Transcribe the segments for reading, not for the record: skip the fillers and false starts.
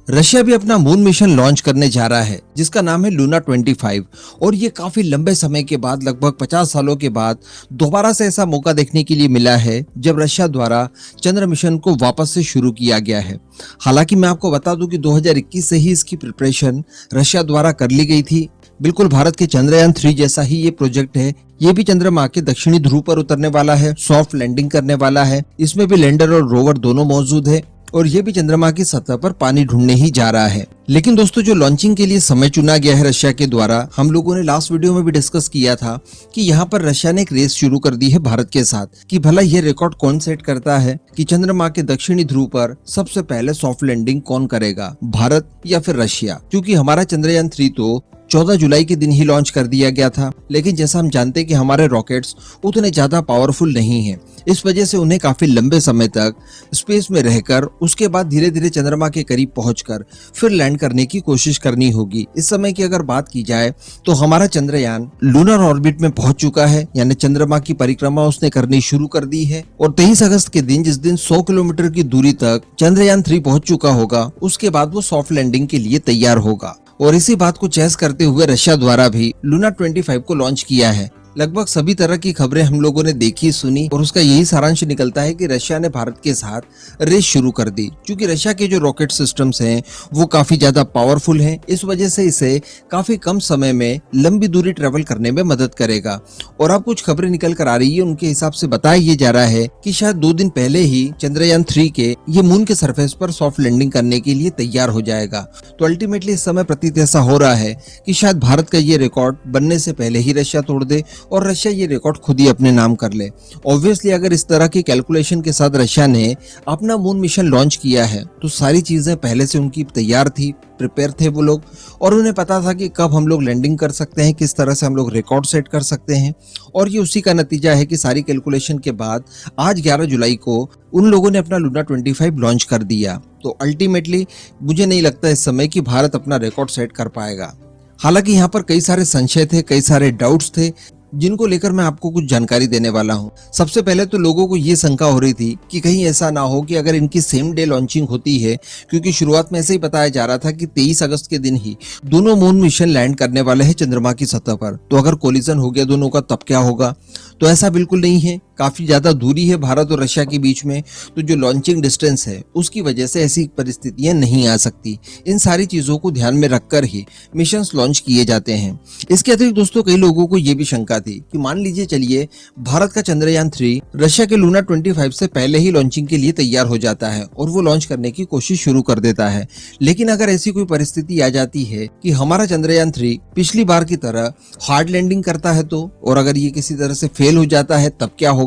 Russia भी अपना moon mission launch करने जा रहा है जिसका नाम है लूना 25 और ये काफी लंबे समय के बाद लगभग 50 सालों के बाद दोबारा से ऐसा मौका देखने के लिए मिला है जब रशिया द्वारा चंद्र मिशन को वापस से शुरू किया गया है। हालांकि मैं आपको बता दूं कि 2021 से ही इसकी प्रिपरेशन रशिया द्वारा कर ली गई थी। बिल्कुल भारत के चंद्रयान 3 जैसा ही ये प्रोजेक्ट है। ये भी चंद्रमा के दक्षिणी ध्रुव पर उतरने वाला है, सॉफ्ट लैंडिंग करने वाला है। इसमें भी लैंडर और रोवर दोनों मौजूद है और ये भी चंद्रमा की सतह पर पानी ढूंढने ही जा रहा है। लेकिन दोस्तों, जो लॉन्चिंग के लिए समय चुना गया है रशिया के द्वारा, हम लोगों ने लास्ट वीडियो में भी डिस्कस किया था कि यहाँ पर रशिया ने एक रेस शुरू कर दी है भारत के साथ कि भला ये रिकॉर्ड कौन सेट करता है कि चंद्रमा के दक्षिणी ध्रुव पर सबसे पहले सॉफ्ट लैंडिंग कौन करेगा, भारत या फिर रशिया। क्योंकि हमारा चंद्रयान 3 तो 14 जुलाई के दिन ही लॉन्च कर दिया गया था, लेकिन जैसा हम जानते हैं कि हमारे रॉकेट्स उतने ज्यादा पावरफुल नहीं हैं। इस वजह से उन्हें काफी लंबे समय तक स्पेस में रहकर उसके बाद धीरे धीरे चंद्रमा के करीब पहुंचकर फिर लैंड करने की कोशिश करनी होगी। इस समय की अगर बात की जाए तो हमारा चंद्रयान लूनर ऑर्बिट में पहुंच चुका है, यानी चंद्रमा की परिक्रमा उसने करनी शुरू कर दी है। और 23 अगस्त के दिन, जिस दिन 100 किलोमीटर की दूरी तक चंद्रयान 3 पहुंच चुका होगा, उसके बाद वो सॉफ्ट लैंडिंग के लिए तैयार होगा। और इसी बात को चेस करते हुए रशिया द्वारा भी लूना 25 को लॉन्च किया है। लगभग सभी तरह की खबरें हम लोगों ने देखी सुनी और उसका यही सारांश निकलता है कि रशिया ने भारत के साथ रेस शुरू कर दी। क्योंकि रशिया के जो रॉकेट सिस्टम्स हैं वो काफी ज्यादा पावरफुल हैं, इस वजह से इसे काफी कम समय में लंबी दूरी ट्रेवल करने में मदद करेगा। और अब कुछ खबरें निकल कर आ रही है, उनके हिसाब से बताया ये जा रहा है कि शायद 2 दिन पहले ही चंद्रयान 3 के ये मून के सरफेस पर सॉफ्ट लैंडिंग करने के लिए तैयार हो जाएगा। तो अल्टीमेटली इस समय प्रतीत ऐसा हो रहा है कि शायद भारत का ये रिकॉर्ड बनने से पहले ही रशिया तोड़ दे और रशिया ये रिकॉर्ड खुद ही अपने नाम कर ले। ऑब्वियसली अगर इस तरह की कैलकुलेशन के साथ रशिया ने अपना मून मिशन लॉन्च किया है तो सारी चीजें पहले से उनकी तैयार थी, प्रिपेयर थे वो लोग, और उन्हें पता था कि कब हम लोग लैंडिंग कर सकते हैं, किस तरह से हम लोग रिकॉर्ड सेट कर सकते हैं। और ये उसी का नतीजा है कि सारी कैलकुलेशन के बाद आज 11 जुलाई को उन लोगों ने अपना लूना 25 लॉन्च कर दिया। तो अल्टीमेटली मुझे नहीं लगता इस समय कि भारत अपना रिकॉर्ड सेट कर पाएगा। हालांकि यहाँ पर कई सारे संशय थे, कई सारे डाउट्स थे जिनको लेकर मैं आपको कुछ जानकारी देने वाला हूं। सबसे पहले तो लोगों को ये शंका हो रही थी कि कहीं ऐसा ना हो कि अगर इनकी सेम डे लॉन्चिंग होती है, क्योंकि शुरुआत में ऐसे ही बताया जा रहा था कि 23 अगस्त के दिन ही दोनों मून मिशन लैंड करने वाले हैं चंद्रमा की सतह पर। तो अगर कोलिजन हो गया दोनों का तब क्या होगा? तो ऐसा बिल्कुल नहीं है। काफी ज्यादा दूरी है भारत और रशिया के बीच में, तो जो लॉन्चिंग डिस्टेंस है उसकी वजह से ऐसी परिस्थितियां नहीं आ सकती। इन सारी चीजों को ध्यान में रखकर ही मिशंस लॉन्च किए जाते हैं। इसके अतिरिक्त दोस्तों, कई लोगों को ये भी शंका थी कि मान लीजिए चलिए भारत का चंद्रयान 3 रशिया के लूना 25 से पहले ही लॉन्चिंग के लिए तैयार हो जाता है और वो लॉन्च करने की कोशिश शुरू कर देता है। लेकिन अगर ऐसी कोई परिस्थिति आ जाती है कि हमारा चंद्रयान 3 पिछली बार की तरह हार्ड लैंडिंग करता है तो, और अगर ये किसी तरह से फेल हो जाता है तब क्या होगा?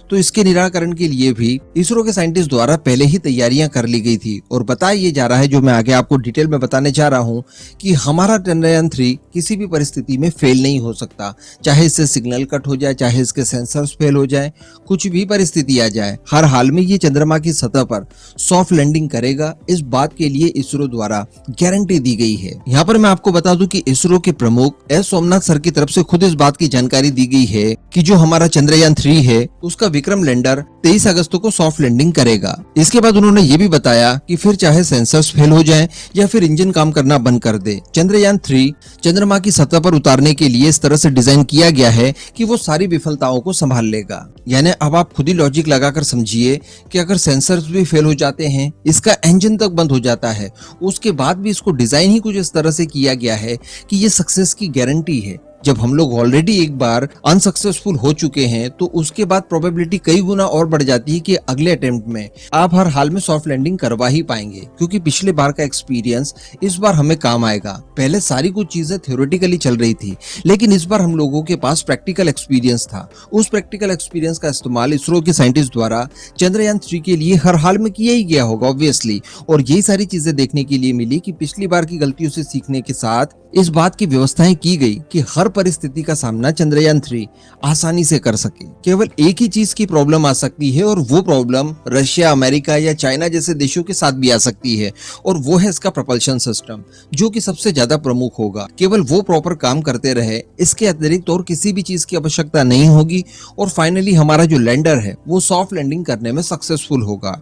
तो इसके निराकरण के लिए भी इसरो के साइंटिस्ट द्वारा पहले ही तैयारियां कर ली गई थी। और बताया ये जा रहा है, जो मैं आगे आपको डिटेल में बताने जा रहा हूं, कि हमारा चंद्रयान 3 किसी भी परिस्थिति में फेल नहीं हो सकता। चाहे इससे सिग्नल कट हो जाए, चाहे इसके सेंसर्स फेल हो जाए, कुछ भी परिस्थिति आ जाए, हर हाल में ये चंद्रमा की सतह पर सॉफ्ट लैंडिंग करेगा। इस बात के लिए इसरो द्वारा गारंटी दी गई है। यहाँ पर मैं आपको बता दूं कि इसरो के प्रमुख एस सोमनाथ सर की तरफ से खुद इस बात की जानकारी दी गई है कि जो हमारा चंद्रयान 3 है उसका विक्रम लैंडर 23 अगस्त को सॉफ्ट लैंडिंग करेगा। इसके बाद उन्होंने ये भी बताया कि फिर चाहे सेंसर्स फेल हो जाएं या फिर इंजन काम करना बंद कर दे, चंद्रयान 3 चंद्रमा की सतह पर उतारने के लिए इस तरह से डिजाइन किया गया है कि वो सारी विफलताओं को संभाल लेगा। यानी अब आप खुद ही लॉजिक लगाकर समझिए कि अगर सेंसर्स भी फेल हो जाते हैं, इसका इंजन तक बंद हो जाता है, उसके बाद भी इसको डिजाइन ही कुछ इस तरह से किया गया है कि ये सक्सेस की गारंटी है। जब हम लोग ऑलरेडी एक बार अनसक्सेसफुल हो चुके हैं तो उसके बाद प्रोबेबिलिटी कई गुना और बढ़ जाती है कि अगले अटेम्प्ट में आप हर हाल में सॉफ्ट लैंडिंग करवा ही पाएंगे, क्योंकि पिछले बार का एक्सपीरियंस इस बार हमें काम आएगा। पहले सारी कुछ चीजें थ्योरेटिकली चल रही थी, लेकिन इस बार हम लोगों के पास प्रैक्टिकल एक्सपीरियंस था। उस प्रैक्टिकल एक्सपीरियंस का इस्तेमाल इसरो के साइंटिस्ट द्वारा चंद्रयान 3 के लिए हर हाल में किया ही गया होगा ऑब्वियसली। और यही सारी चीजें देखने के लिए मिली कि पिछली बार की गलतियों से सीखने के साथ इस बात की व्यवस्थाएं की गई कि हर परिस्थिति का सामना चंद्रयान 3 आसानी से कर सके। केवल एक ही चीज की प्रॉब्लम आ सकती है और वो प्रॉब्लम रशिया, अमेरिका या चाइना जैसे देशों के साथ भी आ सकती है, और वो है इसका प्रपल्शन सिस्टम, जो कि सबसे ज्यादा प्रमुख होगा। केवल वो प्रॉपर काम करते रहे, इसके अतिरिक्त और किसी भी चीज की आवश्यकता नहीं होगी, और फाइनली हमारा जो लैंडर है वो सॉफ्ट लैंडिंग करने में सक्सेसफुल होगा।